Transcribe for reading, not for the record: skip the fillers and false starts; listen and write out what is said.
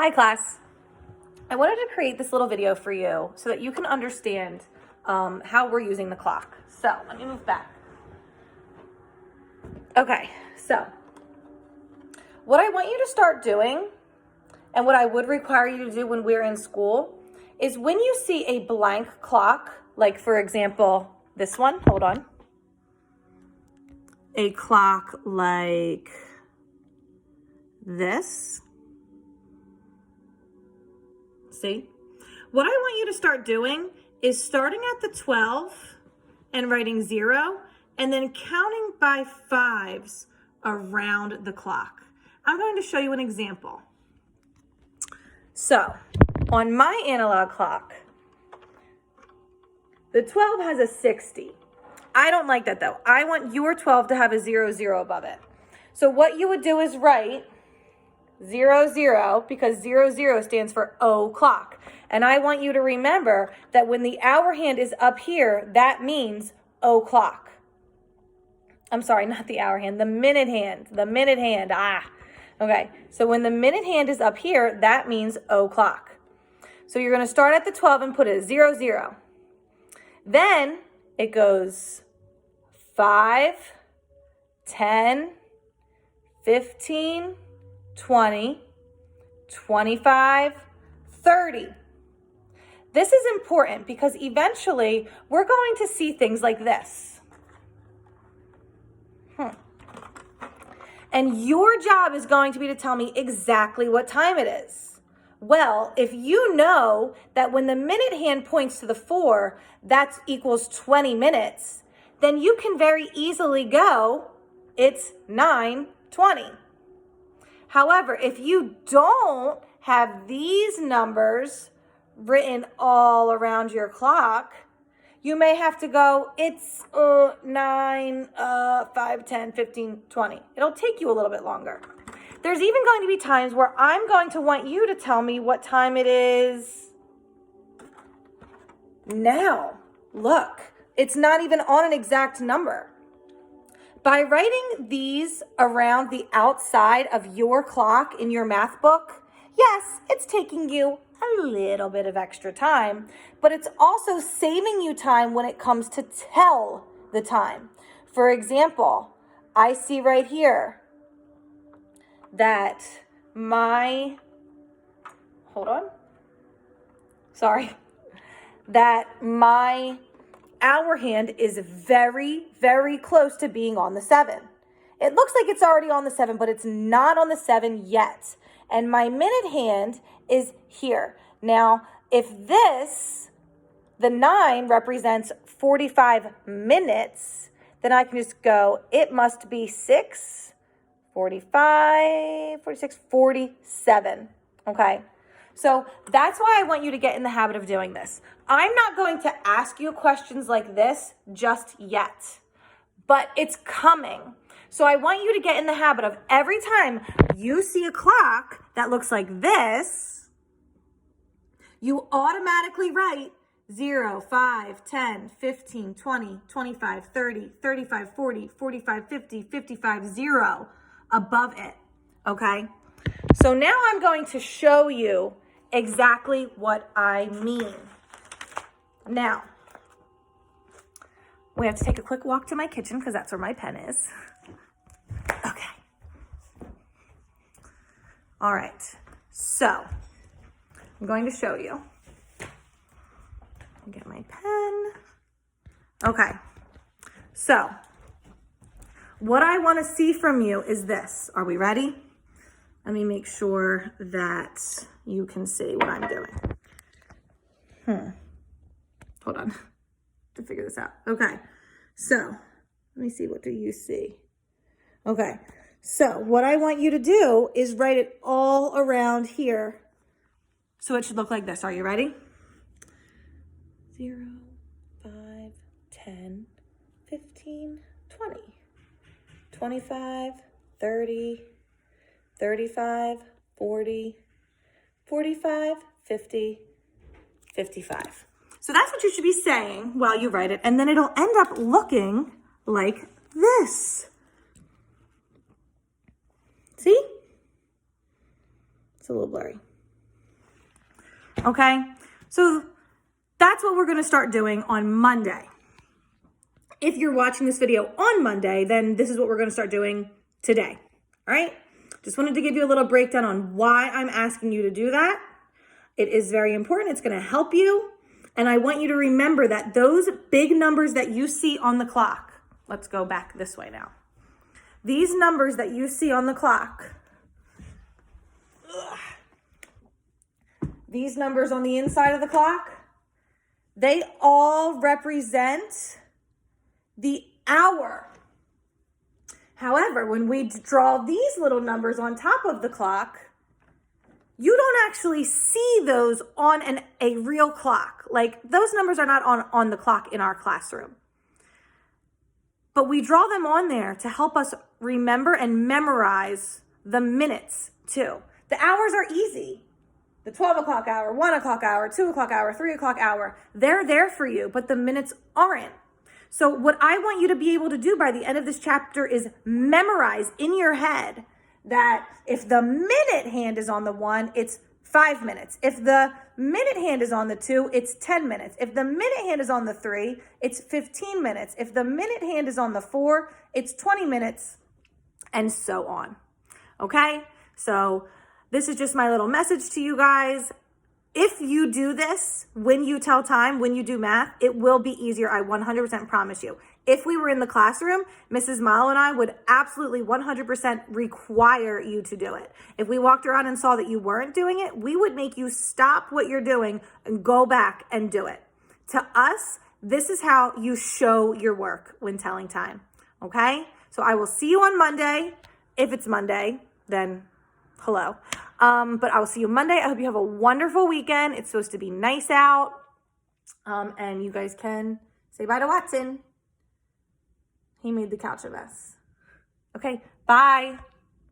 Hi class. I wanted to create this little video for you so that you can understand how we're using the clock. So let me move back. Okay, so what I want you to start doing and what I would require you to do when we're in school is when you see a blank clock, like for example, this one, hold on. A clock like this. See? What I want you to start doing is starting at the 12 and writing 0 and then counting by 5s around the clock. I'm going to show you an example. So, on my analog clock, the 12 has a 60. I don't like that though. I want your 12 to have a 00 above it. So what you would do is write 00 because 00 stands for o'clock. And I want you to remember that when the hour hand is up here, that means o'clock. I'm sorry, not the hour hand, the minute hand, Okay, so when the minute hand is up here, that means o'clock. So you're going to start at the 12 and put a 00. Then it goes 5, 10, 15, 20, 25, 30. This is important because eventually we're going to see things like this. And your job is going to be to tell me exactly what time it is. Well, if you know that when the minute hand points to the 4, that equals 20 minutes, then you can very easily go, it's 9:20. However, if you don't have these numbers written all around your clock, you may have to go, it's 9, 5, 10, 15, 20. It'll take you a little bit longer. There's even going to be times where I'm going to want you to tell me what time it is now. Look, it's not even on an exact number. By writing these around the outside of your clock in your math book, yes, it's taking you a little bit of extra time, but it's also saving you time when it comes to tell the time. For example, I see right here that that my hour hand is very, very close to being on the 7. It looks like it's already on the 7, but it's not on the 7 yet. And my minute hand is here. Now, if the 9 represents 45 minutes, then I can just go, it must be 6, 45, 46, 47, okay? So that's why I want you to get in the habit of doing this. I'm not going to ask you questions like this just yet, but it's coming. So I want you to get in the habit of every time you see a clock that looks like this, you automatically write 0, 5, 10, 15, 20, 25, 30, 35, 40, 45, 50, 55, 0 above it, okay? So now I'm going to show you exactly what I mean. Now, we have to take a quick walk to my kitchen because that's where my pen is. Okay. All right. So, I'm going to show you. Get my pen. Okay. So, what I want to see from you is this. Are we ready? Let me make sure that you can see what I'm doing. Hold on to figure this out. Okay. So, let me see. What do you see? Okay. So, what I want you to do is write it all around here. So, it should look like this. Are you ready? 0, 5, 10, 15, 20, 25, 30, 35, 40, 45, 50, 55. So that's what you should be saying while you write it, and then it'll end up looking like this. See? It's a little blurry. Okay? So that's what we're going to start doing on Monday. If you're watching this video on Monday, then this is what we're going to start doing today. All right? Just wanted to give you a little breakdown on why I'm asking you to do that. It is very important. It's going to help you. And I want you to remember that those big numbers that you see on the clock, let's go back this way now. These numbers that you see on the clock, these numbers on the inside of the clock, they all represent the hour. However, when we draw these little numbers on top of the clock, you don't actually see those on a real clock. Like, those numbers are not on the clock in our classroom. But we draw them on there to help us remember and memorize the minutes too. The hours are easy. The 12 o'clock hour, 1 o'clock hour, 2 o'clock hour, 3 o'clock hour, they're there for you, but the minutes aren't. So what I want you to be able to do by the end of this chapter is memorize in your head that if the minute hand is on the 1, it's 5 minutes. If the minute hand is on the 2, it's 10 minutes. If the minute hand is on the 3, it's 15 minutes. If the minute hand is on the 4, it's 20 minutes, and so on. Okay? So this is just my little message to you guys. If you do this, when you tell time, when you do math, it will be easier. I 100% promise you. If we were in the classroom, Mrs. Malo and I would absolutely 100% require you to do it. If we walked around and saw that you weren't doing it, we would make you stop what you're doing and go back and do it. To us, this is how you show your work when telling time. Okay? So I will see you on Monday. If it's Monday, then hello. But I will see you Monday. I hope you have a wonderful weekend. It's supposed to be nice out. And you guys can say bye to Watson. He made the couch a mess. Okay, bye.